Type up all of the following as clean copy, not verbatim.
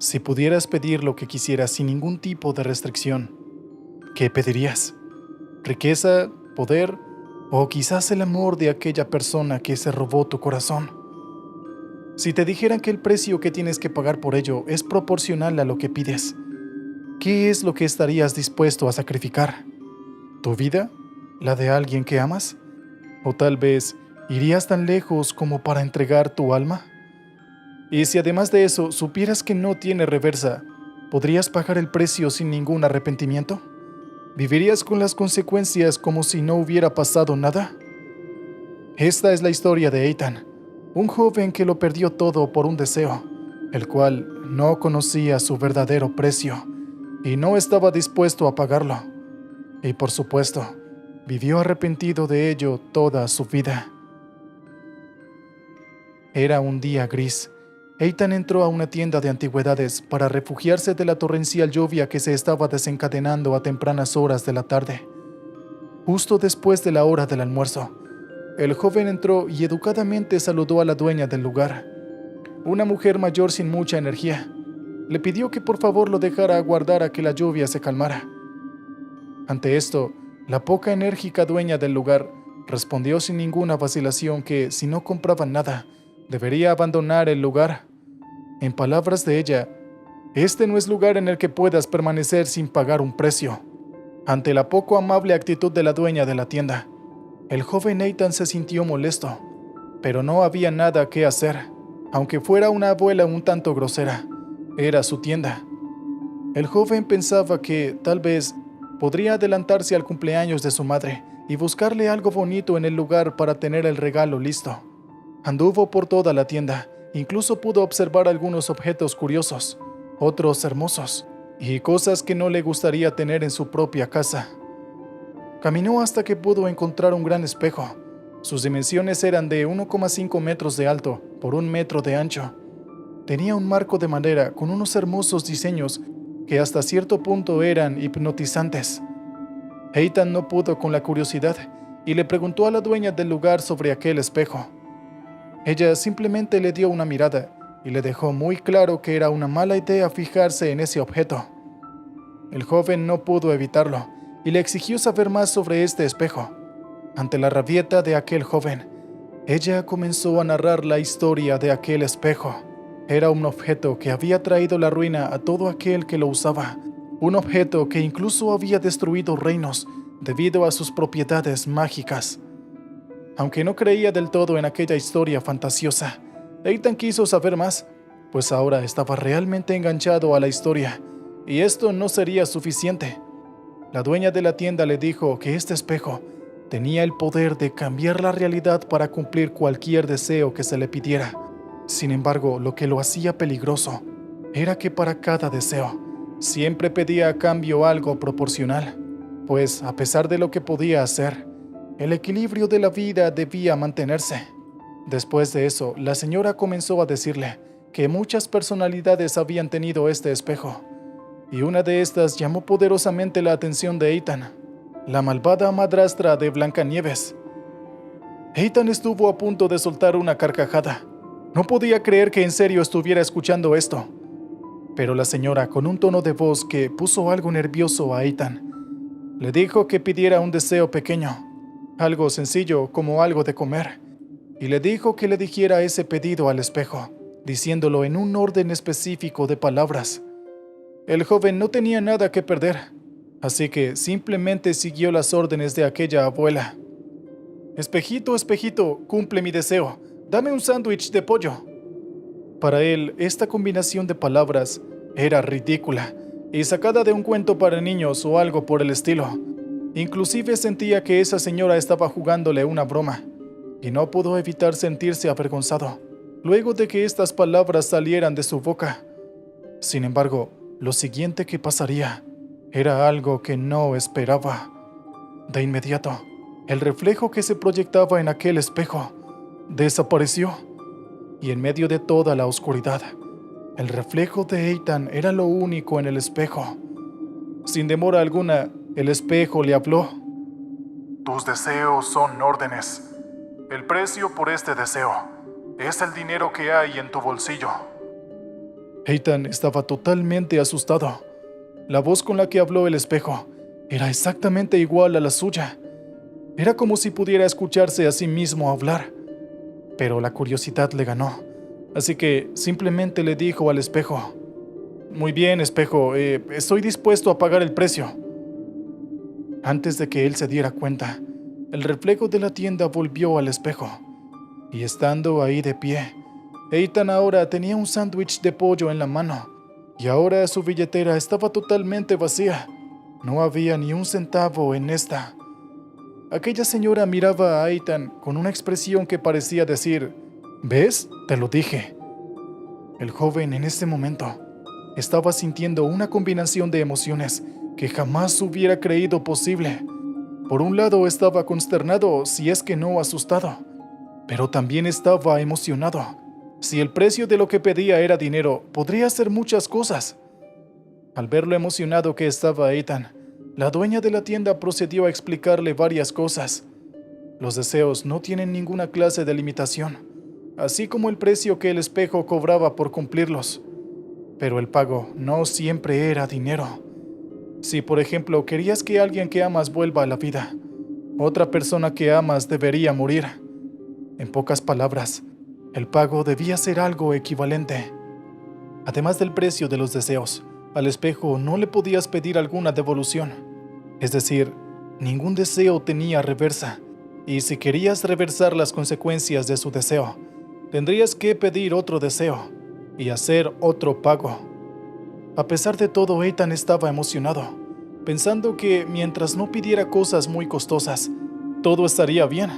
Si pudieras pedir lo que quisieras sin ningún tipo de restricción, ¿qué pedirías? ¿Riqueza, poder o quizás el amor de aquella persona que se robó tu corazón? Si te dijeran que el precio que tienes que pagar por ello es proporcional a lo que pides, ¿qué es lo que estarías dispuesto a sacrificar? ¿Tu vida? ¿La de alguien que amas? ¿O tal vez irías tan lejos como para entregar tu alma? Y si además de eso supieras que no tiene reversa, ¿podrías pagar el precio sin ningún arrepentimiento? ¿Vivirías con las consecuencias como si no hubiera pasado nada? Esta es la historia de Ethan, un joven que lo perdió todo por un deseo, el cual no conocía su verdadero precio y no estaba dispuesto a pagarlo. Y por supuesto, vivió arrepentido de ello toda su vida. Era un día gris. Ethan entró a una tienda de antigüedades para refugiarse de la torrencial lluvia que se estaba desencadenando a tempranas horas de la tarde. Justo después de la hora del almuerzo, el joven entró y educadamente saludó a la dueña del lugar, una mujer mayor sin mucha energía. Le pidió que por favor lo dejara aguardar a que la lluvia se calmara. Ante esto, la poca enérgica dueña del lugar respondió sin ninguna vacilación que, si no compraban nada, debería abandonar el lugar. En palabras de ella, este no es lugar en el que puedas permanecer sin pagar un precio. Ante la poco amable actitud de la dueña de la tienda, el joven Ethan se sintió molesto, pero no había nada que hacer. Aunque fuera una abuela un tanto grosera, era su tienda. El joven pensaba que, tal vez, podría adelantarse al cumpleaños de su madre y buscarle algo bonito en el lugar para tener el regalo listo. Anduvo por toda la tienda, incluso pudo observar algunos objetos curiosos, otros hermosos, y cosas que no le gustaría tener en su propia casa. Caminó hasta que pudo encontrar un gran espejo. Sus dimensiones eran de 1,5 metros de alto por 1 metro de ancho. Tenía un marco de madera con unos hermosos diseños que hasta cierto punto eran hipnotizantes. Ethan no pudo con la curiosidad y le preguntó a la dueña del lugar sobre aquel espejo. Ella simplemente le dio una mirada y le dejó muy claro que era una mala idea fijarse en ese objeto. El joven no pudo evitarlo y le exigió saber más sobre este espejo. Ante la rabieta de aquel joven, ella comenzó a narrar la historia de aquel espejo. Era un objeto que había traído la ruina a todo aquel que lo usaba, un objeto que incluso había destruido reinos debido a sus propiedades mágicas. Aunque no creía del todo en aquella historia fantasiosa, Ethan quiso saber más, pues ahora estaba realmente enganchado a la historia, y esto no sería suficiente. La dueña de la tienda le dijo que este espejo tenía el poder de cambiar la realidad para cumplir cualquier deseo que se le pidiera. Sin embargo, lo que lo hacía peligroso era que para cada deseo siempre pedía a cambio algo proporcional, pues a pesar de lo que podía hacer, el equilibrio de la vida debía mantenerse. Después de eso, la señora comenzó a decirle que muchas personalidades habían tenido este espejo, y una de estas llamó poderosamente la atención de Ethan, la malvada madrastra de Blancanieves. Ethan estuvo a punto de soltar una carcajada. No podía creer que en serio estuviera escuchando esto. Pero la señora, con un tono de voz que puso algo nervioso a Ethan, le dijo que pidiera un deseo pequeño, algo sencillo como algo de comer, y le dijo que le dijera ese pedido al espejo, diciéndolo en un orden específico de palabras. El joven no tenía nada que perder, así que simplemente siguió las órdenes de aquella abuela. «Espejito, espejito, cumple mi deseo. Dame un sándwich de pollo». Para él, esta combinación de palabras era ridícula y sacada de un cuento para niños o algo por el estilo. Inclusive sentía que esa señora estaba jugándole una broma, y no pudo evitar sentirse avergonzado luego de que estas palabras salieran de su boca. Sin embargo, lo siguiente que pasaría era algo que no esperaba. De inmediato, el reflejo que se proyectaba en aquel espejo desapareció, y en medio de toda la oscuridad, el reflejo de Ethan era lo único en el espejo. Sin demora alguna, el espejo le habló. «Tus deseos son órdenes. El precio por este deseo es el dinero que hay en tu bolsillo». Ethan estaba totalmente asustado. La voz con la que habló el espejo era exactamente igual a la suya. Era como si pudiera escucharse a sí mismo hablar. Pero la curiosidad le ganó, así que simplemente le dijo al espejo: «Muy bien, espejo, estoy dispuesto a pagar el precio». Antes de que él se diera cuenta, el reflejo de la tienda volvió al espejo, y estando ahí de pie, Ethan ahora tenía un sándwich de pollo en la mano, y ahora su billetera estaba totalmente vacía. No había ni un centavo en esta. Aquella señora miraba a Ethan con una expresión que parecía decir: «¿Ves? Te lo dije». El joven en ese momento estaba sintiendo una combinación de emociones que jamás hubiera creído posible. Por un lado estaba consternado, si es que no asustado, pero también estaba emocionado. Si el precio de lo que pedía era dinero, podría hacer muchas cosas. Al ver lo emocionado que estaba Ethan, la dueña de la tienda procedió a explicarle varias cosas. Los deseos no tienen ninguna clase de limitación, así como el precio que el espejo cobraba por cumplirlos. Pero el pago no siempre era dinero. Si, por ejemplo, querías que alguien que amas vuelva a la vida, otra persona que amas debería morir. En pocas palabras, el pago debía ser algo equivalente. Además del precio de los deseos, al espejo no le podías pedir alguna devolución. Es decir, ningún deseo tenía reversa, y si querías reversar las consecuencias de su deseo, tendrías que pedir otro deseo y hacer otro pago. A pesar de todo, Ethan estaba emocionado, pensando que mientras no pidiera cosas muy costosas, todo estaría bien.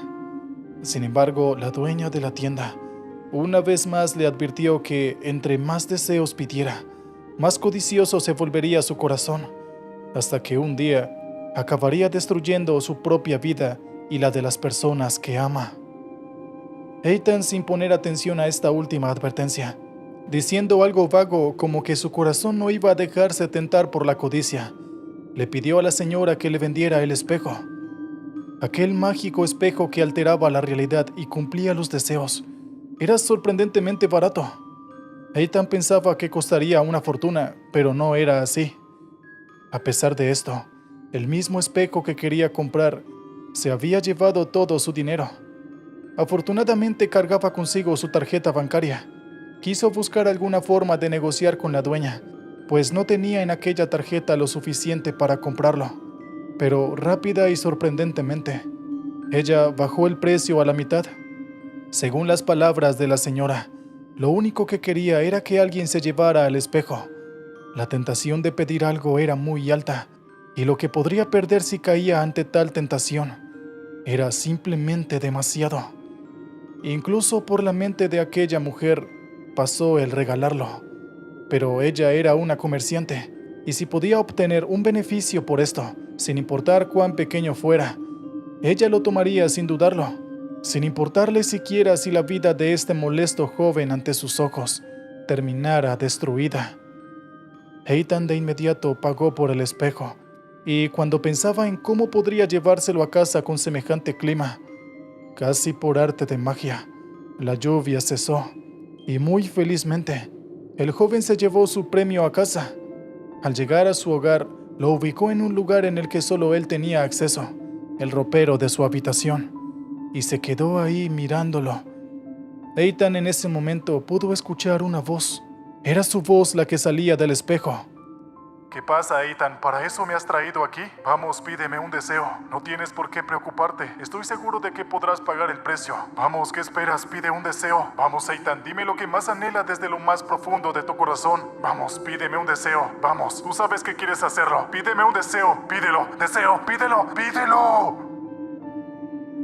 Sin embargo, la dueña de la tienda una vez más le advirtió que entre más deseos pidiera, más codicioso se volvería su corazón, hasta que un día acabaría destruyendo su propia vida y la de las personas que ama. Ethan, sin poner atención a esta última advertencia, diciendo algo vago como que su corazón no iba a dejarse tentar por la codicia, le pidió a la señora que le vendiera el espejo. Aquel mágico espejo que alteraba la realidad y cumplía los deseos era sorprendentemente barato. Ethan pensaba que costaría una fortuna, pero no era así. A pesar de esto, el mismo espejo que quería comprar se había llevado todo su dinero. Afortunadamente cargaba consigo su tarjeta bancaria. Quiso buscar alguna forma de negociar con la dueña, pues no tenía en aquella tarjeta lo suficiente para comprarlo. Pero rápida y sorprendentemente, ella bajó el precio a la mitad. Según las palabras de la señora, lo único que quería era que alguien se llevara al espejo. La tentación de pedir algo era muy alta, y lo que podría perder si caía ante tal tentación era simplemente demasiado. Incluso por la mente de aquella mujer pasó el regalarlo, pero ella era una comerciante, y si podía obtener un beneficio por esto, sin importar cuán pequeño fuera, ella lo tomaría sin dudarlo, sin importarle siquiera si la vida de este molesto joven ante sus ojos terminara destruida. Ethan de inmediato pagó por el espejo, y cuando pensaba en cómo podría llevárselo a casa con semejante clima, casi por arte de magia, la lluvia cesó, y muy felizmente, el joven se llevó su premio a casa. Al llegar a su hogar, lo ubicó en un lugar en el que solo él tenía acceso, el ropero de su habitación, y se quedó ahí mirándolo. Ethan en ese momento pudo escuchar una voz. Era su voz la que salía del espejo. ¿Qué pasa, Ethan? ¿Para eso me has traído aquí? Vamos, pídeme un deseo. No tienes por qué preocuparte. Estoy seguro de que podrás pagar el precio. Vamos, ¿qué esperas? Pide un deseo. Vamos, Ethan, dime lo que más anhela desde lo más profundo de tu corazón. Vamos, pídeme un deseo. Vamos, tú sabes que quieres hacerlo. Pídeme un deseo. Pídelo. Deseo. Pídelo. ¡Pídelo!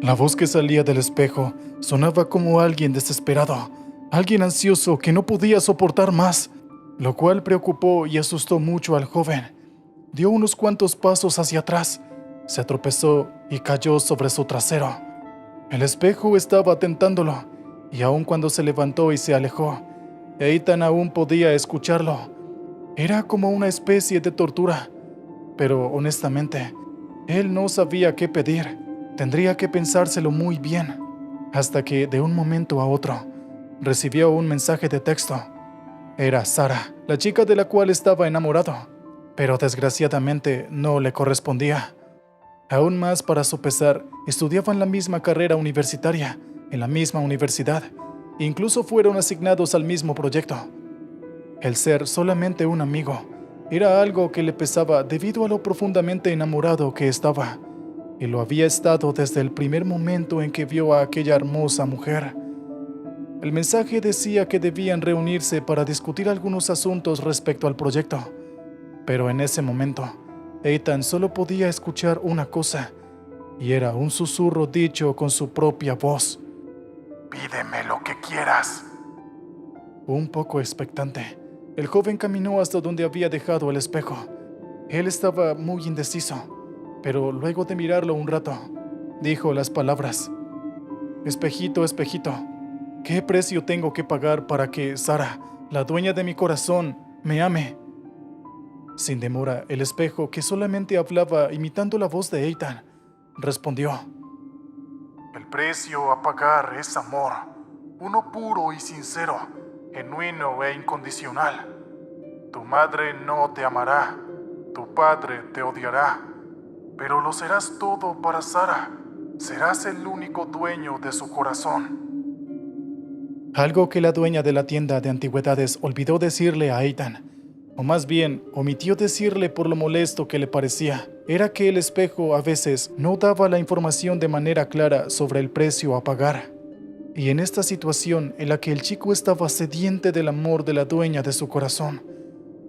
La voz que salía del espejo sonaba como alguien desesperado, alguien ansioso que no podía soportar más, lo cual preocupó y asustó mucho al joven. Dio unos cuantos pasos hacia atrás, se tropezó y cayó sobre su trasero. El espejo estaba tentándolo, y aun cuando se levantó y se alejó, Ethan aún podía escucharlo. Era como una especie de tortura, pero honestamente, él no sabía qué pedir. Tendría que pensárselo muy bien, hasta que de un momento a otro recibió un mensaje de texto. Era Sara, la chica de la cual estaba enamorado, pero desgraciadamente no le correspondía. Aún más para su pesar, estudiaban la misma carrera universitaria, en la misma universidad, e incluso fueron asignados al mismo proyecto. El ser solamente un amigo era algo que le pesaba debido a lo profundamente enamorado que estaba, y lo había estado desde el primer momento en que vio a aquella hermosa mujer. El mensaje decía que debían reunirse para discutir algunos asuntos respecto al proyecto, pero en ese momento, Ethan solo podía escuchar una cosa, y era un susurro dicho con su propia voz. Pídeme lo que quieras. Un poco expectante, el joven caminó hasta donde había dejado el espejo. Él estaba muy indeciso, pero luego de mirarlo un rato, dijo las palabras: Espejito, espejito, ¿qué precio tengo que pagar para que Sara, la dueña de mi corazón, me ame? Sin demora, el espejo, que solamente hablaba imitando la voz de Ethan, respondió: El precio a pagar es amor, uno puro y sincero, genuino e incondicional. Tu madre no te amará, tu padre te odiará, pero lo serás todo para Sara. Serás el único dueño de su corazón. Algo que la dueña de la tienda de antigüedades olvidó decirle a Ethan, o más bien omitió decirle por lo molesto que le parecía, era que el espejo a veces no daba la información de manera clara sobre el precio a pagar. Y en esta situación en la que el chico estaba sediente del amor de la dueña de su corazón,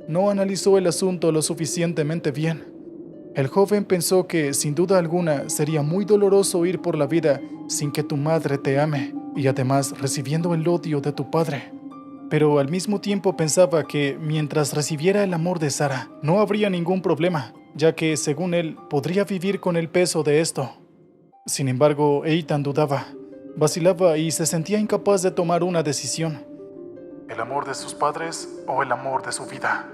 no analizó el asunto lo suficientemente bien. El joven pensó que, sin duda alguna, sería muy doloroso ir por la vida sin que tu madre te ame, y además recibiendo el odio de tu padre. Pero al mismo tiempo pensaba que, mientras recibiera el amor de Sara, no habría ningún problema, ya que, según él, podría vivir con el peso de esto. Sin embargo, Ethan dudaba, vacilaba y se sentía incapaz de tomar una decisión. ¿El amor de sus padres o el amor de su vida?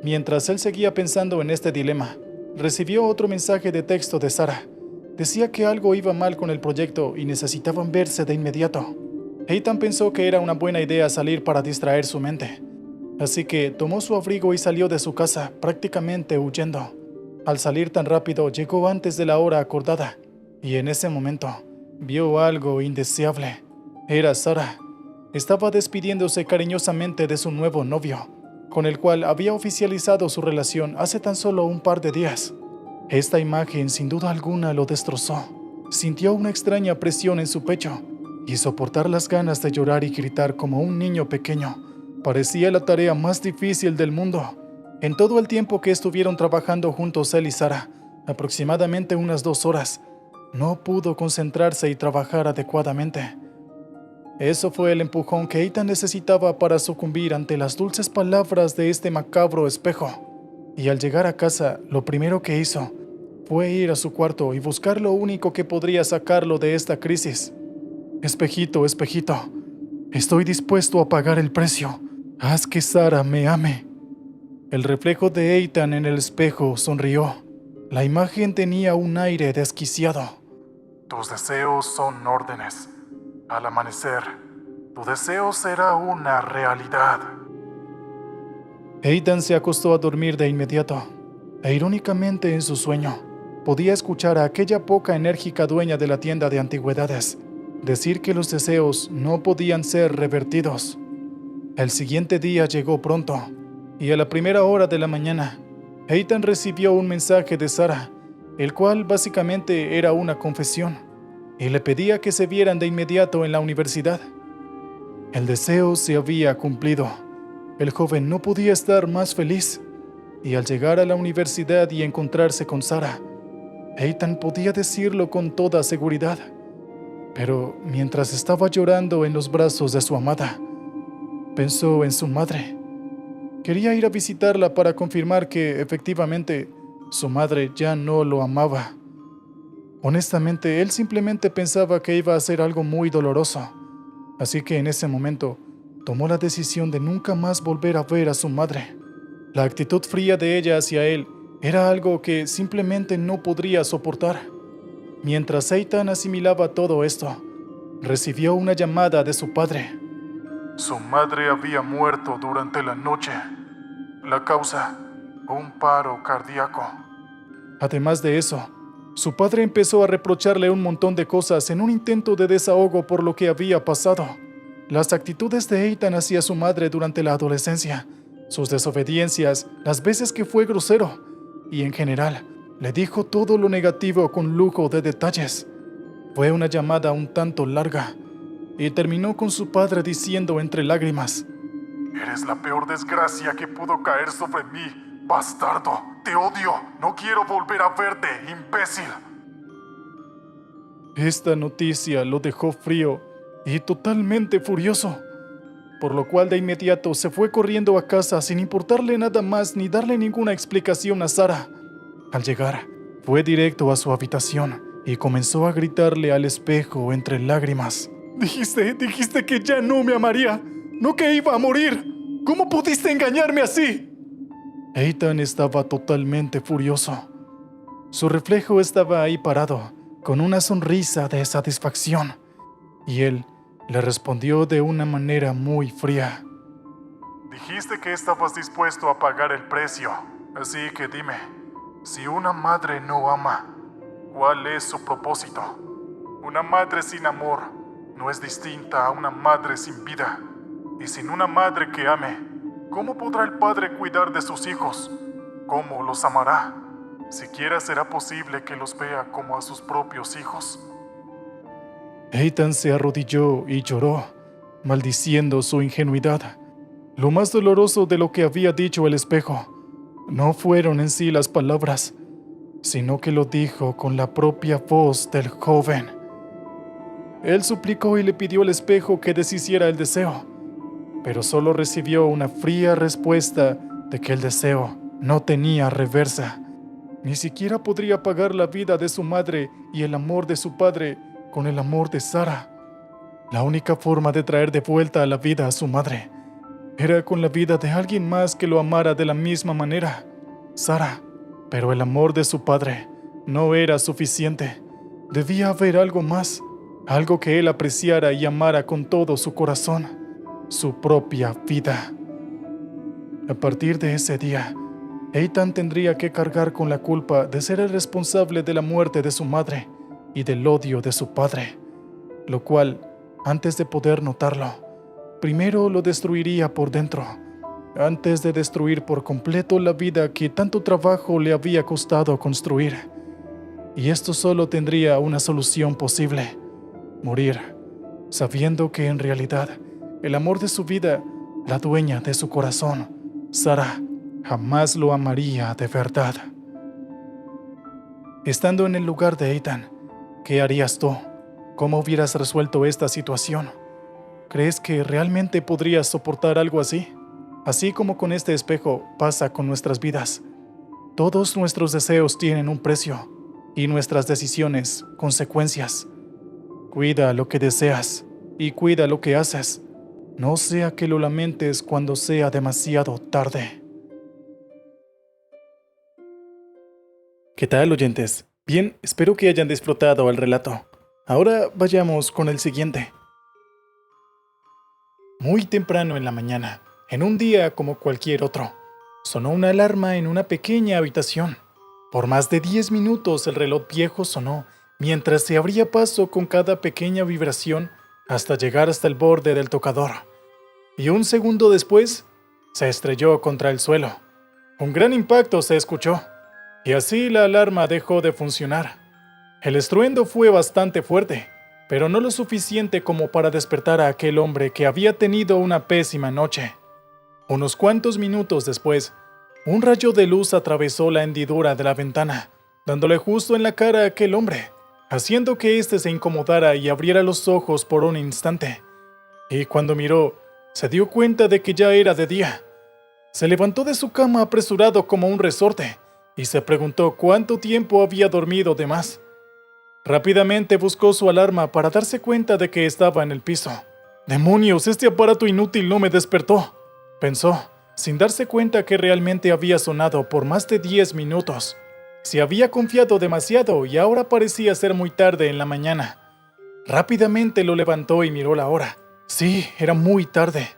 Mientras él seguía pensando en este dilema, recibió otro mensaje de texto de Sara. Decía que algo iba mal con el proyecto y necesitaban verse de inmediato. Ethan pensó que era una buena idea salir para distraer su mente, así que tomó su abrigo y salió de su casa, prácticamente huyendo. Al salir tan rápido, llegó antes de la hora acordada, y en ese momento vio algo indeseable. Era Sara. Estaba despidiéndose cariñosamente de su nuevo novio, con el cual había oficializado su relación hace tan solo un par de días. Esta imagen sin duda alguna lo destrozó. Sintió una extraña presión en su pecho, y soportar las ganas de llorar y gritar como un niño pequeño parecía la tarea más difícil del mundo. En todo el tiempo que estuvieron trabajando juntos él y Sara, aproximadamente unas 2 horas, no pudo concentrarse y trabajar adecuadamente. Eso fue el empujón que Ethan necesitaba para sucumbir ante las dulces palabras de este macabro espejo. Y al llegar a casa, lo primero que hizo fue ir a su cuarto y buscar lo único que podría sacarlo de esta crisis. Espejito, espejito, estoy dispuesto a pagar el precio. Haz que Sara me ame. El reflejo de Ethan en el espejo sonrió. La imagen tenía un aire desquiciado. Tus deseos son órdenes. Al amanecer, tu deseo será una realidad. Ethan se acostó a dormir de inmediato, e irónicamente en su sueño, podía escuchar a aquella poca enérgica dueña de la tienda de antigüedades decir que los deseos no podían ser revertidos. El siguiente día llegó pronto, y a la primera hora de la mañana, Ethan recibió un mensaje de Sara, el cual básicamente era una confesión, y le pedía que se vieran de inmediato en la universidad. El deseo se había cumplido. El joven no podía estar más feliz, y al llegar a la universidad y encontrarse con Sara, Ethan podía decirlo con toda seguridad. Pero mientras estaba llorando en los brazos de su amada, pensó en su madre. Quería ir a visitarla para confirmar que, efectivamente, su madre ya no lo amaba. Honestamente, él simplemente pensaba que iba a ser algo muy doloroso. Así que en ese momento, tomó la decisión de nunca más volver a ver a su madre. La actitud fría de ella hacia él era algo que simplemente no podría soportar. Mientras Ethan asimilaba todo esto, recibió una llamada de su padre. Su madre había muerto durante la noche. La causa, un paro cardíaco. Además de eso, su padre empezó a reprocharle un montón de cosas en un intento de desahogo por lo que había pasado. Las actitudes de Ethan hacia su madre durante la adolescencia, sus desobediencias, las veces que fue grosero, y en general, le dijo todo lo negativo con lujo de detalles. Fue una llamada un tanto larga, y terminó con su padre diciendo entre lágrimas: Eres la peor desgracia que pudo caer sobre mí, bastardo. Te odio. No quiero volver a verte, imbécil. Esta noticia lo dejó frío y totalmente furioso, por lo cual de inmediato se fue corriendo a casa sin importarle nada más ni darle ninguna explicación a Sara. Al llegar, fue directo a su habitación y comenzó a gritarle al espejo entre lágrimas: Dijiste que ya no me amaría, no que iba a morir. ¿Cómo pudiste engañarme así? Ethan estaba totalmente furioso. Su reflejo estaba ahí parado, con una sonrisa de satisfacción, y él le respondió de una manera muy fría: Dijiste que estabas dispuesto a pagar el precio, así que dime, si una madre no ama, ¿cuál es su propósito? Una madre sin amor no es distinta a una madre sin vida, y sin una madre que ame, ¿cómo podrá el padre cuidar de sus hijos? ¿Cómo los amará? ¿Siquiera será posible que los vea como a sus propios hijos? Ethan se arrodilló y lloró, maldiciendo su ingenuidad. Lo más doloroso de lo que había dicho el espejo no fueron en sí las palabras, sino que lo dijo con la propia voz del joven. Él suplicó y le pidió al espejo que deshiciera el deseo, pero solo recibió una fría respuesta de que el deseo no tenía reversa. Ni siquiera podría pagar la vida de su madre y el amor de su padre con el amor de Sara. La única forma de traer de vuelta a la vida a su madre era con la vida de alguien más que lo amara de la misma manera, Sara. Pero el amor de su padre no era suficiente. Debía haber algo más, algo que él apreciara y amara con todo su corazón, su propia vida. A partir de ese día, Ethan tendría que cargar con la culpa de ser el responsable de la muerte de su madre y del odio de su padre, lo cual, antes de poder notarlo, primero lo destruiría por dentro, antes de destruir por completo la vida que tanto trabajo le había costado construir. Y esto solo tendría una solución posible: morir, sabiendo que en realidad el amor de su vida, la dueña de su corazón, Sara, jamás lo amaría de verdad. Estando en el lugar de Ethan, ¿qué harías tú? ¿Cómo hubieras resuelto esta situación? ¿Crees que realmente podrías soportar algo así? Así como con este espejo pasa con nuestras vidas. Todos nuestros deseos tienen un precio y nuestras decisiones, consecuencias. Cuida lo que deseas y cuida lo que haces. No sea que lo lamentes cuando sea demasiado tarde. ¿Qué tal, oyentes? Bien, espero que hayan disfrutado el relato. Ahora vayamos con el siguiente. Muy temprano en la mañana, en un día como cualquier otro, sonó una alarma en una pequeña habitación. Por más de 10 minutos el reloj viejo sonó, mientras se abría paso con cada pequeña vibración hasta llegar hasta el borde del tocador. Y un segundo después, se estrelló contra el suelo. Un gran impacto se escuchó, y así la alarma dejó de funcionar. El estruendo fue bastante fuerte, pero no lo suficiente como para despertar a aquel hombre que había tenido una pésima noche. Unos cuantos minutos después, un rayo de luz atravesó la hendidura de la ventana, dándole justo en la cara a aquel hombre, haciendo que éste se incomodara y abriera los ojos por un instante. Y cuando miró, se dio cuenta de que ya era de día. Se levantó de su cama apresurado como un resorte y se preguntó cuánto tiempo había dormido de más. Rápidamente buscó su alarma para darse cuenta de que estaba en el piso. «¡Demonios! Este aparato inútil no me despertó», pensó, sin darse cuenta que realmente había sonado por más de 10 minutos. Se había confiado demasiado y ahora parecía ser muy tarde en la mañana. Rápidamente lo levantó y miró la hora. Sí, era muy tarde,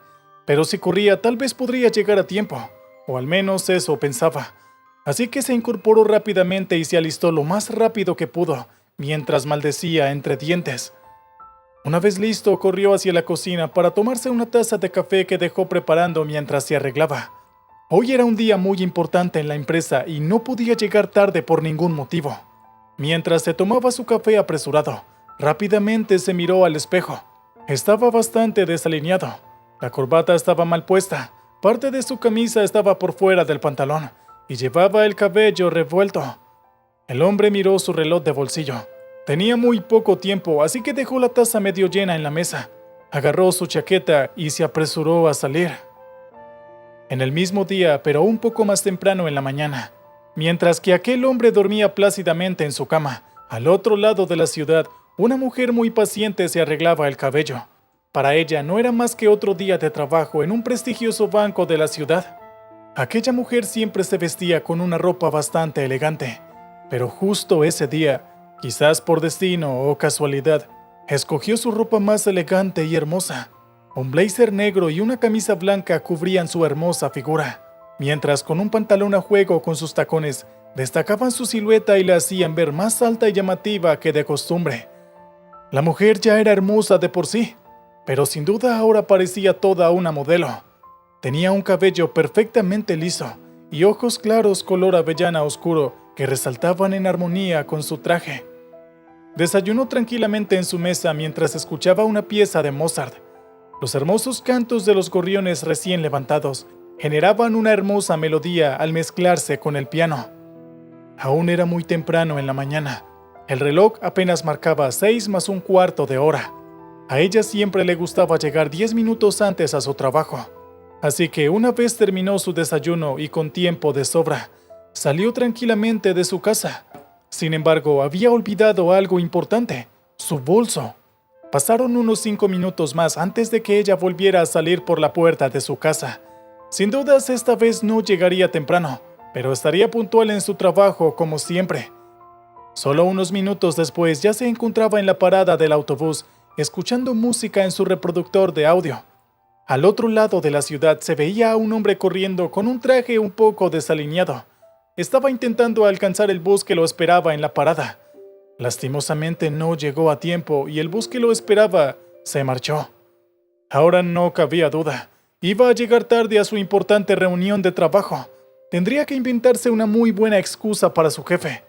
pero si corría tal vez podría llegar a tiempo, o al menos eso pensaba. Así que se incorporó rápidamente y se alistó lo más rápido que pudo, mientras maldecía entre dientes. Una vez listo, corrió hacia la cocina para tomarse una taza de café que dejó preparando mientras se arreglaba. Hoy era un día muy importante en la empresa y no podía llegar tarde por ningún motivo. Mientras se tomaba su café apresurado, rápidamente se miró al espejo. Estaba bastante desalineado. La corbata estaba mal puesta, parte de su camisa estaba por fuera del pantalón y llevaba el cabello revuelto. El hombre miró su reloj de bolsillo. Tenía muy poco tiempo, así que dejó la taza medio llena en la mesa. Agarró su chaqueta y se apresuró a salir. En el mismo día, pero un poco más temprano en la mañana, mientras que aquel hombre dormía plácidamente en su cama, al otro lado de la ciudad, una mujer muy paciente se arreglaba el cabello. Para ella no era más que otro día de trabajo en un prestigioso banco de la ciudad. Aquella mujer siempre se vestía con una ropa bastante elegante, pero justo ese día, quizás por destino o casualidad, escogió su ropa más elegante y hermosa. Un blazer negro y una camisa blanca cubrían su hermosa figura, mientras con un pantalón a juego con sus tacones destacaban su silueta y la hacían ver más alta y llamativa que de costumbre. La mujer ya era hermosa de por sí, pero sin duda ahora parecía toda una modelo. Tenía un cabello perfectamente liso y ojos claros color avellana oscuro que resaltaban en armonía con su traje. Desayunó tranquilamente en su mesa mientras escuchaba una pieza de Mozart. Los hermosos cantos de los gorriones recién levantados generaban una hermosa melodía al mezclarse con el piano. Aún era muy temprano en la mañana. El reloj apenas marcaba 6 más un cuarto de hora. A ella siempre le gustaba llegar 10 minutos antes a su trabajo. Así que una vez terminó su desayuno y con tiempo de sobra, salió tranquilamente de su casa. Sin embargo, había olvidado algo importante: su bolso. Pasaron unos 5 minutos más antes de que ella volviera a salir por la puerta de su casa. Sin dudas, esta vez no llegaría temprano, pero estaría puntual en su trabajo como siempre. Solo unos minutos después ya se encontraba en la parada del autobús, escuchando música en su reproductor de audio. Al otro lado de la ciudad se veía a un hombre corriendo con un traje un poco desalineado. Estaba intentando alcanzar el bus que lo esperaba en la parada. Lastimosamente no llegó a tiempo y el bus que lo esperaba se marchó. Ahora no cabía duda. Iba a llegar tarde a su importante reunión de trabajo. Tendría que inventarse una muy buena excusa para su jefe.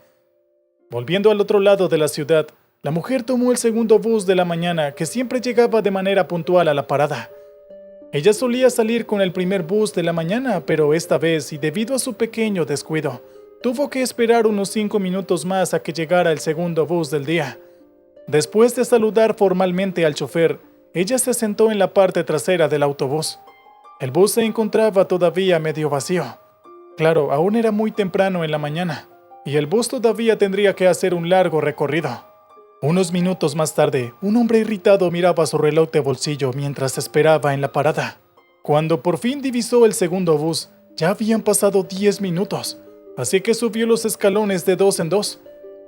Volviendo al otro lado de la ciudad, la mujer tomó el segundo bus de la mañana que siempre llegaba de manera puntual a la parada. Ella solía salir con el primer bus de la mañana, pero esta vez, y debido a su pequeño descuido, tuvo que esperar unos 5 minutos más a que llegara el segundo bus del día. Después de saludar formalmente al chofer, ella se sentó en la parte trasera del autobús. El bus se encontraba todavía medio vacío. Claro, aún era muy temprano en la mañana, y el bus todavía tendría que hacer un largo recorrido. Unos minutos más tarde, un hombre irritado miraba su reloj de bolsillo mientras esperaba en la parada. Cuando por fin divisó el segundo bus, ya habían pasado 10 minutos, así que subió los escalones de 2 en 2.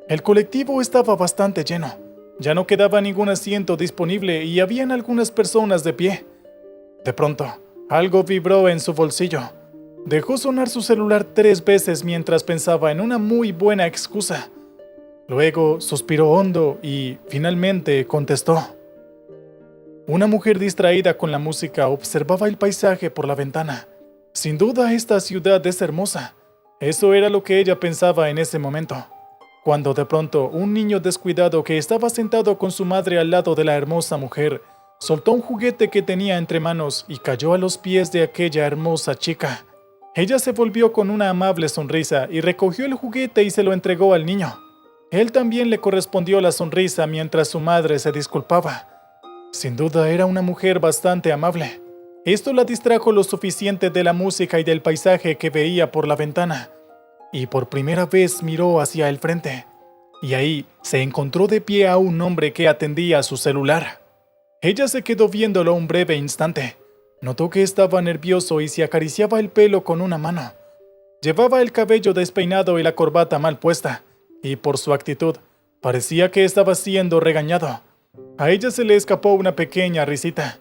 El colectivo estaba bastante lleno. Ya no quedaba ningún asiento disponible y habían algunas personas de pie. De pronto, algo vibró en su bolsillo. Dejó sonar su celular 3 veces mientras pensaba en una muy buena excusa. Luego suspiró hondo y, finalmente, contestó. Una mujer distraída con la música observaba el paisaje por la ventana. Sin duda, esta ciudad es hermosa. Eso era lo que ella pensaba en ese momento. Cuando de pronto, un niño descuidado que estaba sentado con su madre al lado de la hermosa mujer, soltó un juguete que tenía entre manos y cayó a los pies de aquella hermosa chica. Ella se volvió con una amable sonrisa y recogió el juguete y se lo entregó al niño. Él también le correspondió la sonrisa mientras su madre se disculpaba. Sin duda era una mujer bastante amable. Esto la distrajo lo suficiente de la música y del paisaje que veía por la ventana. Y por primera vez miró hacia el frente. Y ahí se encontró de pie a un hombre que atendía a su celular. Ella se quedó viéndolo un breve instante. Notó que estaba nervioso y se acariciaba el pelo con una mano. Llevaba el cabello despeinado y la corbata mal puesta. Y por su actitud, parecía que estaba siendo regañado. A ella se le escapó una pequeña risita.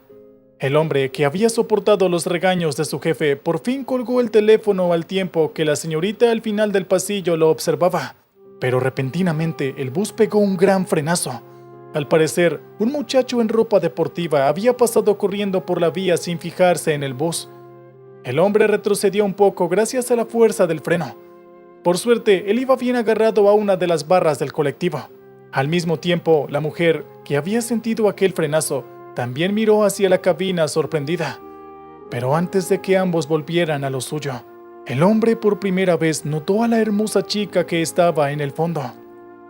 El hombre, que había soportado los regaños de su jefe, por fin colgó el teléfono al tiempo que la señorita al final del pasillo lo observaba. Pero repentinamente el bus pegó un gran frenazo. Al parecer, un muchacho en ropa deportiva había pasado corriendo por la vía sin fijarse en el bus. El hombre retrocedió un poco gracias a la fuerza del freno. Por suerte, él iba bien agarrado a una de las barras del colectivo. Al mismo tiempo, la mujer, que había sentido aquel frenazo, también miró hacia la cabina sorprendida. Pero antes de que ambos volvieran a lo suyo, el hombre por primera vez notó a la hermosa chica que estaba en el fondo.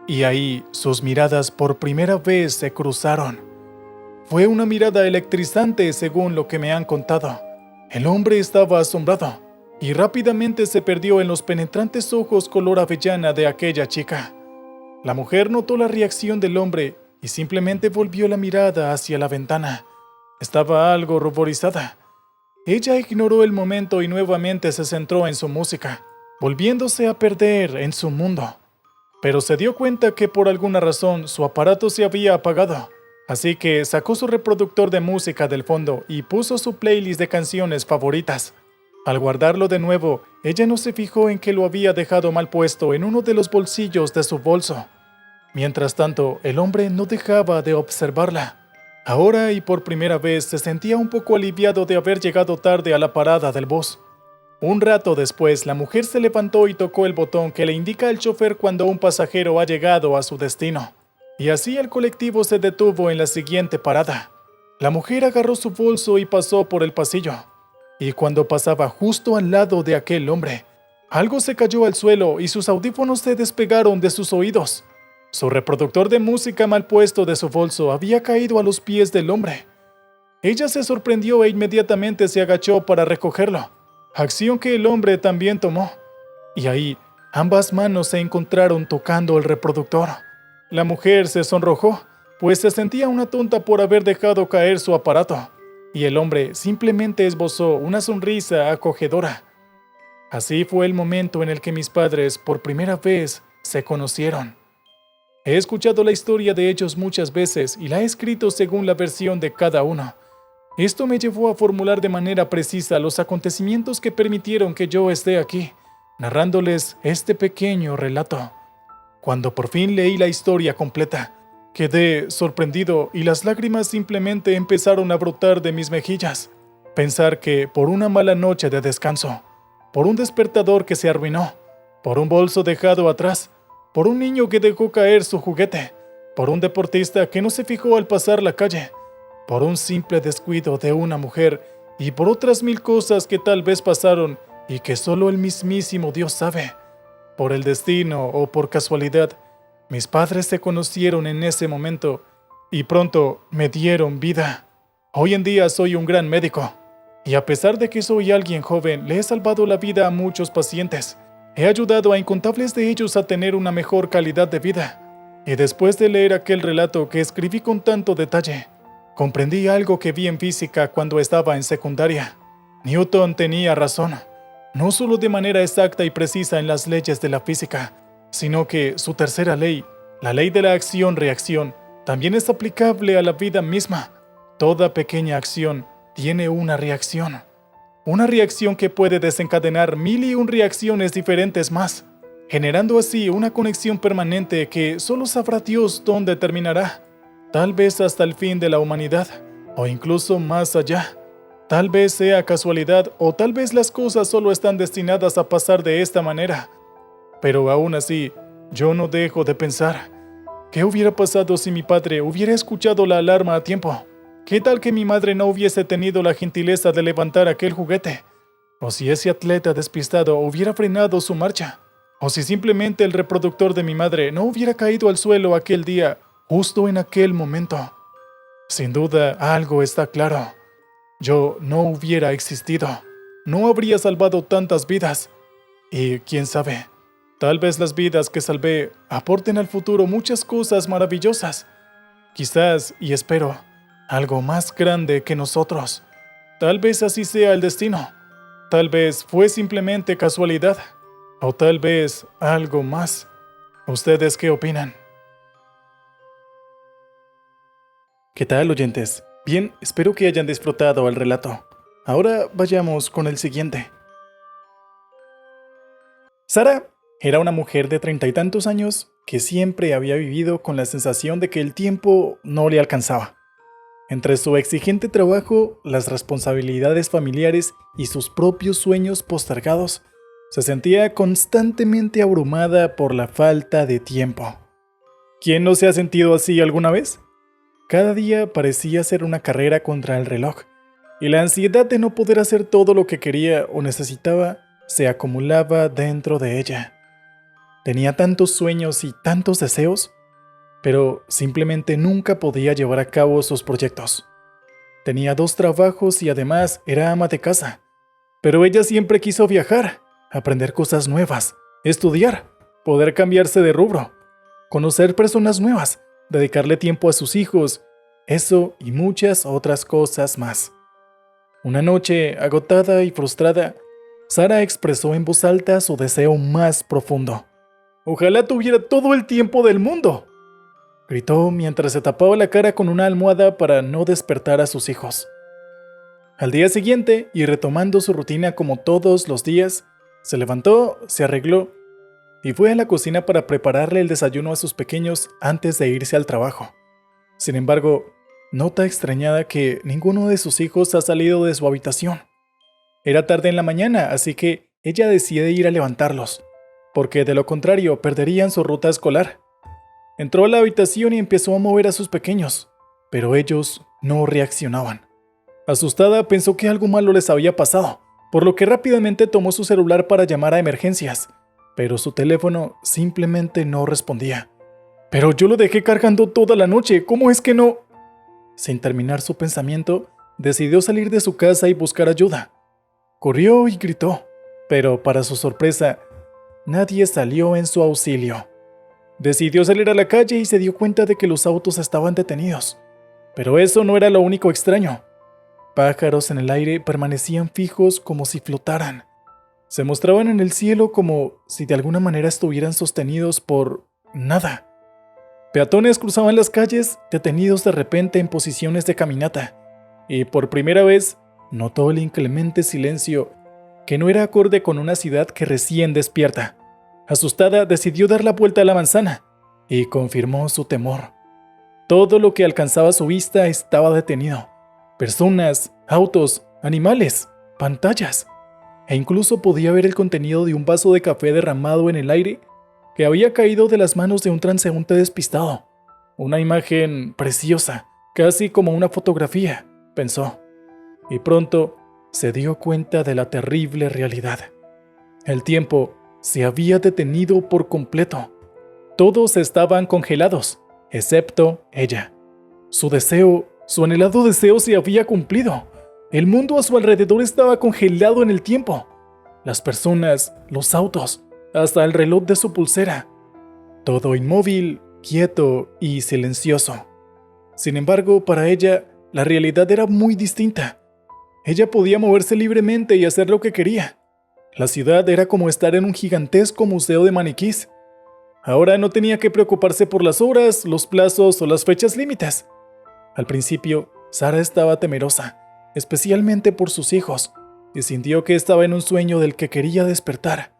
Y ahí sus miradas por primera vez se cruzaron. Fue una mirada electrizante según lo que me han contado. El hombre estaba asombrado y rápidamente se perdió en los penetrantes ojos color avellana de aquella chica. La mujer notó la reacción del hombre y simplemente volvió la mirada hacia la ventana. Estaba algo ruborizada. Ella ignoró el momento y nuevamente se centró en su música, volviéndose a perder en su mundo. Pero se dio cuenta que por alguna razón su aparato se había apagado. Así que sacó su reproductor de música del fondo y puso su playlist de canciones favoritas. Al guardarlo de nuevo, ella no se fijó en que lo había dejado mal puesto en uno de los bolsillos de su bolso. Mientras tanto, el hombre no dejaba de observarla. Ahora y por primera vez se sentía un poco aliviado de haber llegado tarde a la parada del bus. Un rato después, la mujer se levantó y tocó el botón que le indica al chofer cuando un pasajero ha llegado a su destino. Y así el colectivo se detuvo en la siguiente parada. La mujer agarró su bolso y pasó por el pasillo. Y cuando pasaba justo al lado de aquel hombre, algo se cayó al suelo y sus audífonos se despegaron de sus oídos. Su reproductor de música mal puesto de su bolso había caído a los pies del hombre. Ella se sorprendió e inmediatamente se agachó para recogerlo, acción que el hombre también tomó. Y ahí, ambas manos se encontraron tocando el reproductor. La mujer se sonrojó, pues se sentía una tonta por haber dejado caer su aparato, y el hombre simplemente esbozó una sonrisa acogedora. Así fue el momento en el que mis padres por primera vez se conocieron. He escuchado la historia de ellos muchas veces y la he escrito según la versión de cada uno. Esto me llevó a formular de manera precisa los acontecimientos que permitieron que yo esté aquí, narrándoles este pequeño relato. Cuando por fin leí la historia completa, quedé sorprendido y las lágrimas simplemente empezaron a brotar de mis mejillas. Pensar que por una mala noche de descanso, por un despertador que se arruinó, por un bolso dejado atrás, por un niño que dejó caer su juguete, por un deportista que no se fijó al pasar la calle, por un simple descuido de una mujer y por otras 1000 cosas que tal vez pasaron y que solo el mismísimo Dios sabe. Por el destino o por casualidad, mis padres se conocieron en ese momento y pronto me dieron vida. Hoy en día soy un gran médico y a pesar de que soy alguien joven, le he salvado la vida a muchos pacientes. He ayudado a incontables de ellos a tener una mejor calidad de vida. Y después de leer aquel relato que escribí con tanto detalle, comprendí algo que vi en física cuando estaba en secundaria. Newton tenía razón. No solo de manera exacta y precisa en las leyes de la física, sino que su tercera ley, la ley de la acción-reacción, también es aplicable a la vida misma. Toda pequeña acción tiene una reacción que puede desencadenar 1001 reacciones diferentes más, generando así una conexión permanente que solo sabrá Dios dónde terminará, tal vez hasta el fin de la humanidad, o incluso más allá. Tal vez sea casualidad o tal vez las cosas solo están destinadas a pasar de esta manera. Pero aún así, yo no dejo de pensar, ¿qué hubiera pasado si mi padre hubiera escuchado la alarma a tiempo? ¿Qué tal que mi madre no hubiese tenido la gentileza de levantar aquel juguete? ¿O si ese atleta despistado hubiera frenado su marcha? ¿O si simplemente el reproductor de mi madre no hubiera caído al suelo aquel día, justo en aquel momento? Sin duda, algo está claro. Yo no hubiera existido, no habría salvado tantas vidas. Y quién sabe, tal vez las vidas que salvé aporten al futuro muchas cosas maravillosas. Quizás, y espero, algo más grande que nosotros. Tal vez así sea el destino. Tal vez fue simplemente casualidad. O tal vez algo más. ¿Ustedes qué opinan? ¿Qué tal, oyentes? Bien, espero que hayan disfrutado el relato. Ahora vayamos con el siguiente. Sara era una mujer de 30 y tantos años que siempre había vivido con la sensación de que el tiempo no le alcanzaba. Entre su exigente trabajo, las responsabilidades familiares y sus propios sueños postergados, se sentía constantemente abrumada por la falta de tiempo. ¿Quién no se ha sentido así alguna vez? Cada día parecía ser una carrera contra el reloj, y la ansiedad de no poder hacer todo lo que quería o necesitaba se acumulaba dentro de ella. Tenía tantos sueños y tantos deseos, pero simplemente nunca podía llevar a cabo sus proyectos. Tenía 2 trabajos y además era ama de casa, pero ella siempre quiso viajar, aprender cosas nuevas, estudiar, poder cambiarse de rubro, conocer personas nuevas, dedicarle tiempo a sus hijos, eso y muchas otras cosas más. Una noche, agotada y frustrada, Sara expresó en voz alta su deseo más profundo. «Ojalá tuviera todo el tiempo del mundo», gritó mientras se tapaba la cara con una almohada para no despertar a sus hijos. Al día siguiente, y retomando su rutina como todos los días, se levantó, se arregló y fue a la cocina para prepararle el desayuno a sus pequeños antes de irse al trabajo. Sin embargo, nota extrañada que ninguno de sus hijos ha salido de su habitación. Era tarde en la mañana, así que ella decide ir a levantarlos, porque de lo contrario perderían su ruta escolar. Entró a la habitación y empezó a mover a sus pequeños, pero ellos no reaccionaban. Asustada, pensó que algo malo les había pasado, por lo que rápidamente tomó su celular para llamar a emergencias, pero su teléfono simplemente no respondía. «Pero yo lo dejé cargando toda la noche, ¿cómo es que no...?» Sin terminar su pensamiento, decidió salir de su casa y buscar ayuda. Corrió y gritó, pero para su sorpresa, nadie salió en su auxilio. Decidió salir a la calle y se dio cuenta de que los autos estaban detenidos. Pero eso no era lo único extraño. Pájaros en el aire permanecían fijos como si flotaran. Se mostraban en el cielo como si de alguna manera estuvieran sostenidos por nada. Peatones cruzaban las calles, detenidos de repente en posiciones de caminata, y por primera vez notó el inclemente silencio que no era acorde con una ciudad que recién despierta. Asustada, decidió dar la vuelta a la manzana y confirmó su temor. Todo lo que alcanzaba su vista estaba detenido. Personas, autos, animales, pantallas, e incluso podía ver el contenido de un vaso de café derramado en el aire que había caído de las manos de un transeúnte despistado. Una imagen preciosa, casi como una fotografía, pensó, y pronto se dio cuenta de la terrible realidad. El tiempo se había detenido por completo. Todos estaban congelados, excepto ella. Su deseo, su anhelado deseo se había cumplido. El mundo a su alrededor estaba congelado en el tiempo. Las personas, los autos, hasta el reloj de su pulsera. Todo inmóvil, quieto y silencioso. Sin embargo, para ella, la realidad era muy distinta. Ella podía moverse libremente y hacer lo que quería. La ciudad era como estar en un gigantesco museo de maniquís. Ahora no tenía que preocuparse por las horas, los plazos o las fechas límites. Al principio, Sara estaba temerosa, especialmente por sus hijos, y sintió que estaba en un sueño del que quería despertar.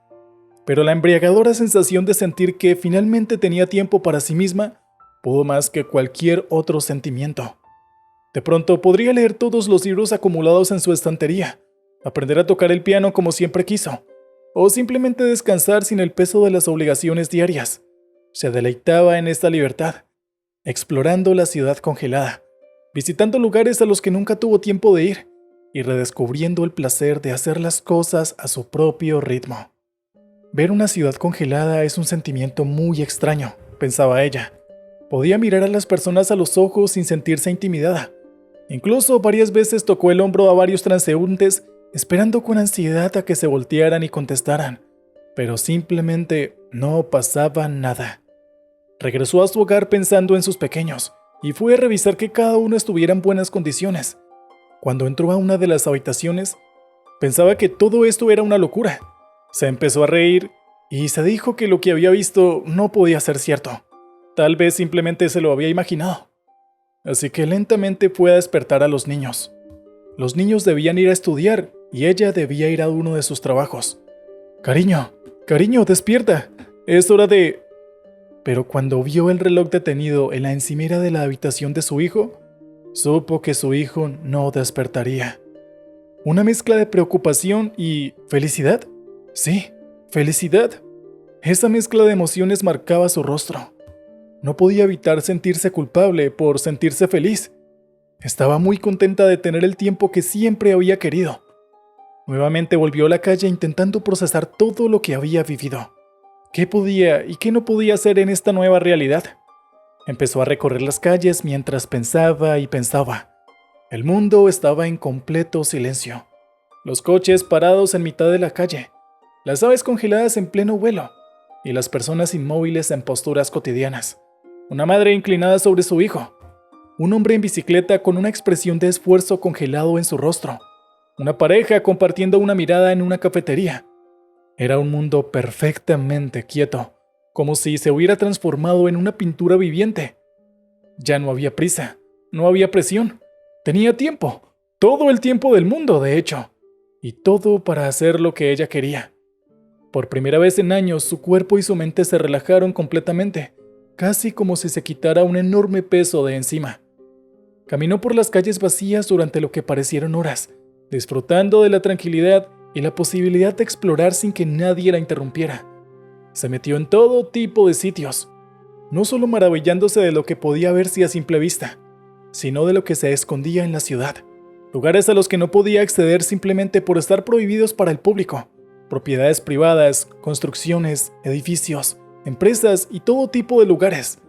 Pero la embriagadora sensación de sentir que finalmente tenía tiempo para sí misma pudo más que cualquier otro sentimiento. De pronto podría leer todos los libros acumulados en su estantería, aprender a tocar el piano como siempre quiso, o simplemente descansar sin el peso de las obligaciones diarias. Se deleitaba en esta libertad, explorando la ciudad congelada, visitando lugares a los que nunca tuvo tiempo de ir, y redescubriendo el placer de hacer las cosas a su propio ritmo. Ver una ciudad congelada es un sentimiento muy extraño, pensaba ella. Podía mirar a las personas a los ojos sin sentirse intimidada. Incluso varias veces tocó el hombro a varios transeúntes, esperando con ansiedad a que se voltearan y contestaran, pero simplemente no pasaba nada. Regresó a su hogar pensando en sus pequeños, y fue a revisar que cada uno estuviera en buenas condiciones. Cuando entró a una de las habitaciones, pensaba que todo esto era una locura. Se empezó a reír y se dijo que lo que había visto no podía ser cierto. Tal vez simplemente se lo había imaginado. así que lentamente fue a despertar a los niños. Los niños debían ir a estudiar y ella debía ir a uno de sus trabajos. Cariño, despierta, es hora de... Pero cuando vio el reloj detenido en la encimera de la habitación de su hijo, supo que su hijo no despertaría. Una mezcla de preocupación y felicidad. Sí, felicidad. Esa mezcla de emociones marcaba su rostro. No podía evitar sentirse culpable por sentirse feliz. Estaba muy contenta de tener el tiempo que siempre había querido. Nuevamente volvió a la calle intentando procesar todo lo que había vivido. ¿Qué podía y qué no podía hacer en esta nueva realidad? Empezó a recorrer las calles mientras pensaba y pensaba. El mundo estaba en completo silencio. Los coches parados en mitad de la calle, las aves congeladas en pleno vuelo y las personas inmóviles en posturas cotidianas. Una madre inclinada sobre su hijo. Un hombre en bicicleta con una expresión de esfuerzo congelado en su rostro. Una pareja compartiendo una mirada en una cafetería. Era un mundo perfectamente quieto, como si se hubiera transformado en una pintura viviente. Ya no había prisa, no había presión. Tenía tiempo, todo el tiempo del mundo, de hecho, y todo para hacer lo que ella quería. Por primera vez en años, su cuerpo y su mente se relajaron completamente, casi como si se quitara un enorme peso de encima. Caminó por las calles vacías durante lo que parecieron horas, disfrutando de la tranquilidad y la posibilidad de explorar sin que nadie la interrumpiera. Se metió en todo tipo de sitios, no solo maravillándose de lo que podía verse a simple vista, sino de lo que se escondía en la ciudad. Lugares a los que no podía acceder simplemente por estar prohibidos para el público. Propiedades privadas, construcciones, edificios, empresas y todo tipo de lugares.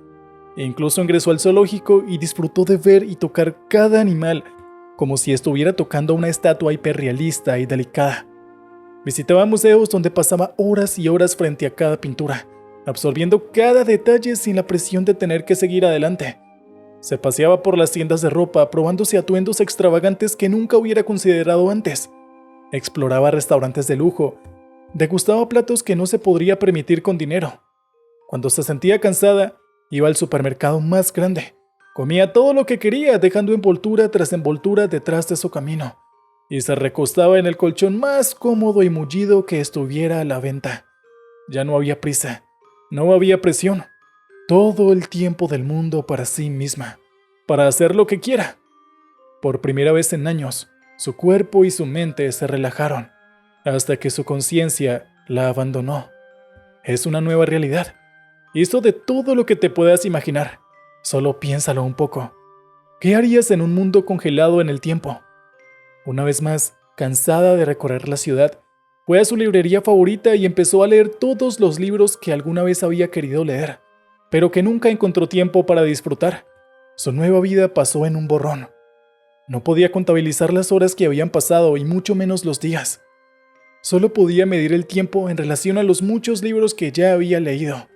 E incluso ingresó al zoológico y disfrutó de ver y tocar cada animal como si estuviera tocando una estatua hiperrealista y delicada. Visitaba museos donde pasaba horas y horas frente a cada pintura, absorbiendo cada detalle sin la presión de tener que seguir adelante. Se paseaba por las tiendas de ropa probándose atuendos extravagantes que nunca hubiera considerado antes. Exploraba restaurantes de lujo, degustaba platos que no se podría permitir con dinero. Cuando se sentía cansada, iba al supermercado más grande. Comía todo lo que quería, dejando envoltura tras envoltura detrás de su camino, y se recostaba en el colchón más cómodo y mullido que estuviera a la venta. Ya no había prisa, no había presión. Todo el tiempo del mundo para sí misma, para hacer lo que quiera. Por primera vez en años, su cuerpo y su mente se relajaron, hasta que su conciencia la abandonó. Es una nueva realidad. Hizo de todo lo que te puedas imaginar. Solo piénsalo un poco. ¿Qué harías en un mundo congelado en el tiempo? Una vez más, cansada de recorrer la ciudad, fue a su librería favorita y empezó a leer todos los libros que alguna vez había querido leer, pero que nunca encontró tiempo para disfrutar. Su nueva vida pasó en un borrón. No podía contabilizar las horas que habían pasado y mucho menos los días. Solo podía medir el tiempo en relación a los muchos libros que ya había leído.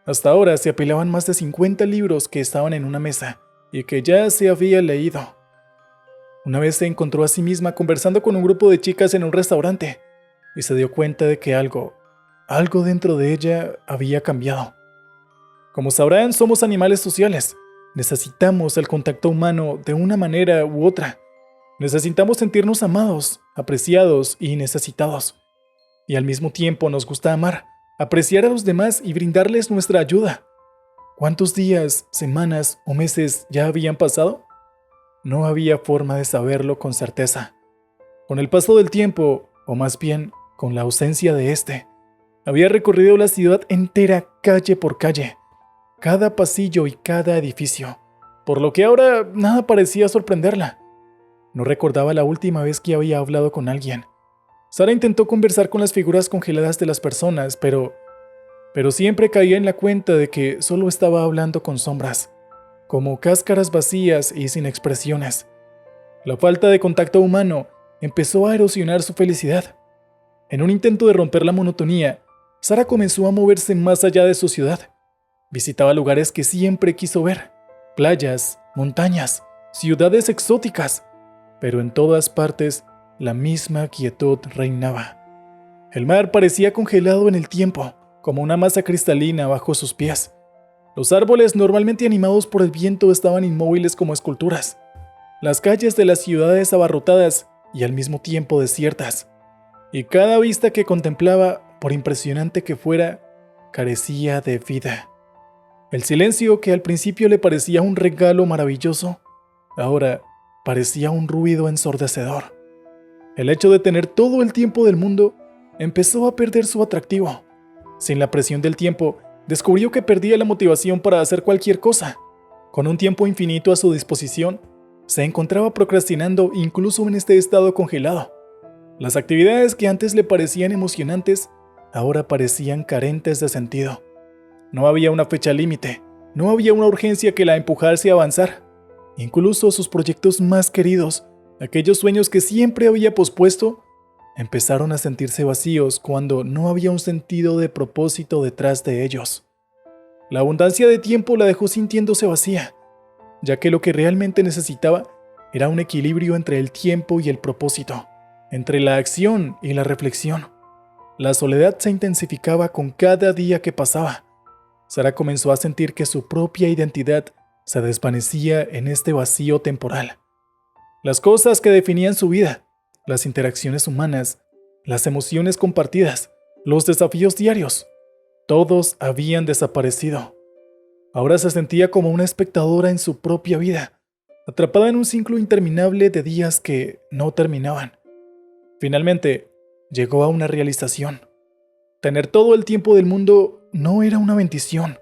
Hasta ahora se apilaban más de 50 libros que estaban en una mesa y que ya se había leído. Una vez se encontró a sí misma conversando con un grupo de chicas en un restaurante y se dio cuenta de que algo dentro de ella había cambiado. Como sabrán, somos animales sociales. Necesitamos el contacto humano de una manera u otra. Necesitamos sentirnos amados, apreciados y necesitados. Y al mismo tiempo nos gusta amar, apreciar a los demás y brindarles nuestra ayuda. ¿Cuántos días, semanas o meses ya habían pasado? No había forma de saberlo con certeza. Con el paso del tiempo, o más bien, con la ausencia de este, había recorrido la ciudad entera, calle por calle, cada pasillo y cada edificio, por lo que ahora nada parecía sorprenderla. No recordaba la última vez que había hablado con alguien. Sara intentó conversar con las figuras congeladas de las personas, pero siempre caía en la cuenta de que solo estaba hablando con sombras, como cáscaras vacías y sin expresiones. La falta de contacto humano empezó a erosionar su felicidad. En un intento de romper la monotonía, Sara comenzó a moverse más allá de su ciudad. Visitaba lugares que siempre quiso ver, playas, montañas, ciudades exóticas, pero en todas partes la misma quietud reinaba. El mar parecía congelado en el tiempo, como una masa cristalina bajo sus pies. Los árboles, normalmente animados por el viento, estaban inmóviles como esculturas. Las calles de las ciudades abarrotadas y al mismo tiempo desiertas. Y cada vista que contemplaba, por impresionante que fuera, carecía de vida. El silencio, que al principio le parecía un regalo maravilloso, ahora parecía un ruido ensordecedor. El hecho de tener todo el tiempo del mundo empezó a perder su atractivo. Sin la presión del tiempo, descubrió que perdía la motivación para hacer cualquier cosa. Con un tiempo infinito a su disposición, se encontraba procrastinando incluso en este estado congelado. Las actividades que antes le parecían emocionantes, ahora parecían carentes de sentido. No había una fecha límite, no había una urgencia que la empujase a avanzar. Incluso sus proyectos más queridos, aquellos sueños que siempre había pospuesto, empezaron a sentirse vacíos cuando no había un sentido de propósito detrás de ellos. La abundancia de tiempo la dejó sintiéndose vacía, ya que lo que realmente necesitaba era un equilibrio entre el tiempo y el propósito, entre la acción y la reflexión. La soledad se intensificaba con cada día que pasaba. Sara comenzó a sentir que su propia identidad se desvanecía en este vacío temporal. Las cosas que definían su vida, las interacciones humanas, las emociones compartidas, los desafíos diarios, todos habían desaparecido. Ahora se sentía como una espectadora en su propia vida, atrapada en un ciclo interminable de días que no terminaban. Finalmente, llegó a una realización. Tener todo el tiempo del mundo no era una bendición,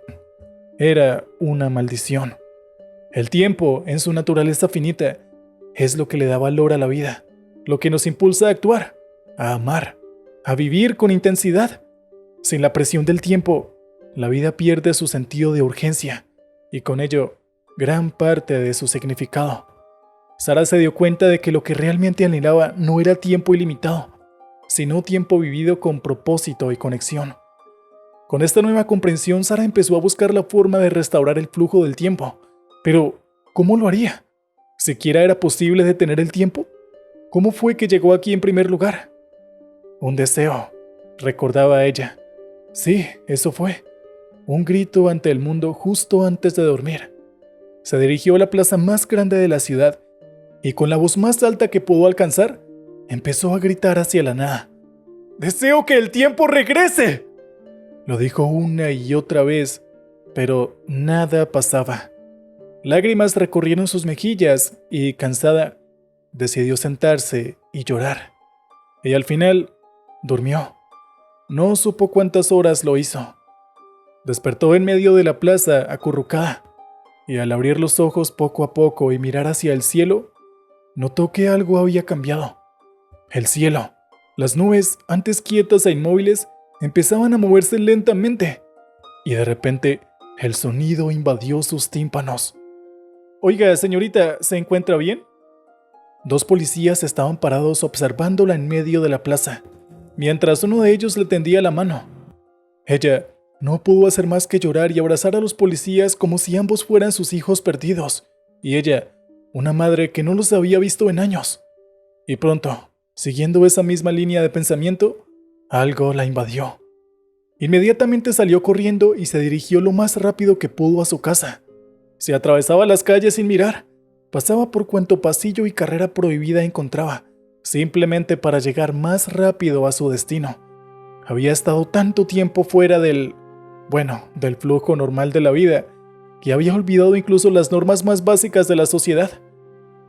era una maldición. El tiempo, en su naturaleza finita, es lo que le da valor a la vida, lo que nos impulsa a actuar, a amar, a vivir con intensidad. Sin la presión del tiempo, la vida pierde su sentido de urgencia y con ello, gran parte de su significado. Sara se dio cuenta de que lo que realmente anhelaba no era tiempo ilimitado, sino tiempo vivido con propósito y conexión. Con esta nueva comprensión, Sara empezó a buscar la forma de restaurar el flujo del tiempo. Pero, ¿cómo lo haría? ¿Siquiera era posible detener el tiempo? ¿Cómo fue que llegó aquí en primer lugar? Un deseo, recordaba ella. Sí, eso fue. Un grito ante el mundo justo antes de dormir. Se dirigió a la plaza más grande de la ciudad y con la voz más alta que pudo alcanzar, empezó a gritar hacia la nada. ¡Deseo que el tiempo regrese! Lo dijo una y otra vez, pero nada pasaba. Lágrimas recorrieron sus mejillas y, cansada, decidió sentarse y llorar. Y al final, durmió. No supo cuántas horas lo hizo. Despertó en medio de la plaza, acurrucada, y al abrir los ojos poco a poco y mirar hacia el cielo, notó que algo había cambiado. El cielo, las nubes, antes quietas e inmóviles, empezaban a moverse lentamente, y de repente el sonido invadió sus tímpanos. «Oiga, señorita, ¿se encuentra bien?» Dos policías estaban parados observándola en medio de la plaza, mientras uno de ellos le tendía la mano. Ella no pudo hacer más que llorar y abrazar a los policías como si ambos fueran sus hijos perdidos, y ella, una madre que no los había visto en años. Y pronto, siguiendo esa misma línea de pensamiento, algo la invadió. Inmediatamente salió corriendo y se dirigió lo más rápido que pudo a su casa. Se atravesaba las calles sin mirar, pasaba por cuanto pasillo y carrera prohibida encontraba, simplemente para llegar más rápido a su destino. Había estado tanto tiempo fuera del flujo normal de la vida, que había olvidado incluso las normas más básicas de la sociedad.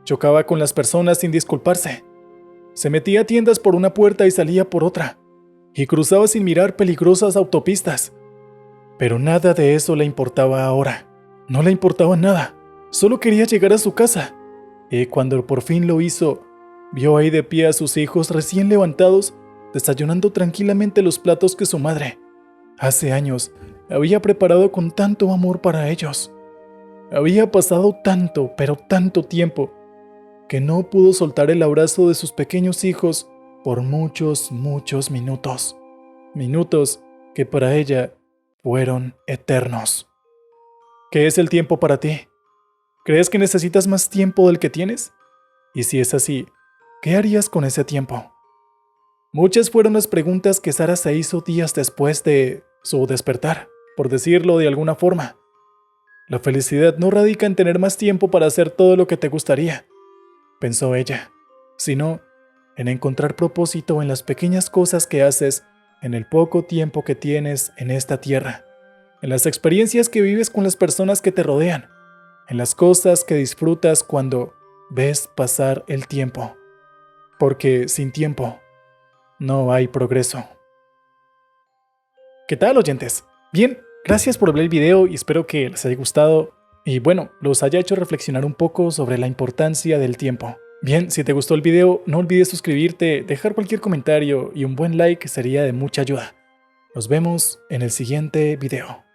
Chocaba con las personas sin disculparse. Se metía a tiendas por una puerta y salía por otra, y cruzaba sin mirar peligrosas autopistas. Pero nada de eso le importaba ahora. No le importaba nada. Solo quería llegar a su casa. Y cuando por fin lo hizo, vio ahí de pie a sus hijos recién levantados, desayunando tranquilamente los platos que su madre, hace años, había preparado con tanto amor para ellos. Había pasado tanto, pero tanto tiempo, que no pudo soltar el abrazo de sus pequeños hijos por muchos minutos. Minutos que para ella fueron eternos. ¿Qué es el tiempo para ti? ¿Crees que necesitas más tiempo del que tienes? Y si es así, ¿qué harías con ese tiempo? Muchas fueron las preguntas que Sara se hizo días después de su despertar, por decirlo de alguna forma. La felicidad no radica en tener más tiempo para hacer todo lo que te gustaría, pensó ella, sino en encontrar propósito en las pequeñas cosas que haces en el poco tiempo que tienes en esta tierra, en las experiencias que vives con las personas que te rodean, en las cosas que disfrutas cuando ves pasar el tiempo. Porque sin tiempo no hay progreso. ¿Qué tal, oyentes? Bien, gracias por ver el video y espero que les haya gustado y bueno, los haya hecho reflexionar un poco sobre la importancia del tiempo. Bien, si te gustó el video, no olvides suscribirte, dejar cualquier comentario y un buen like sería de mucha ayuda. Nos vemos en el siguiente video.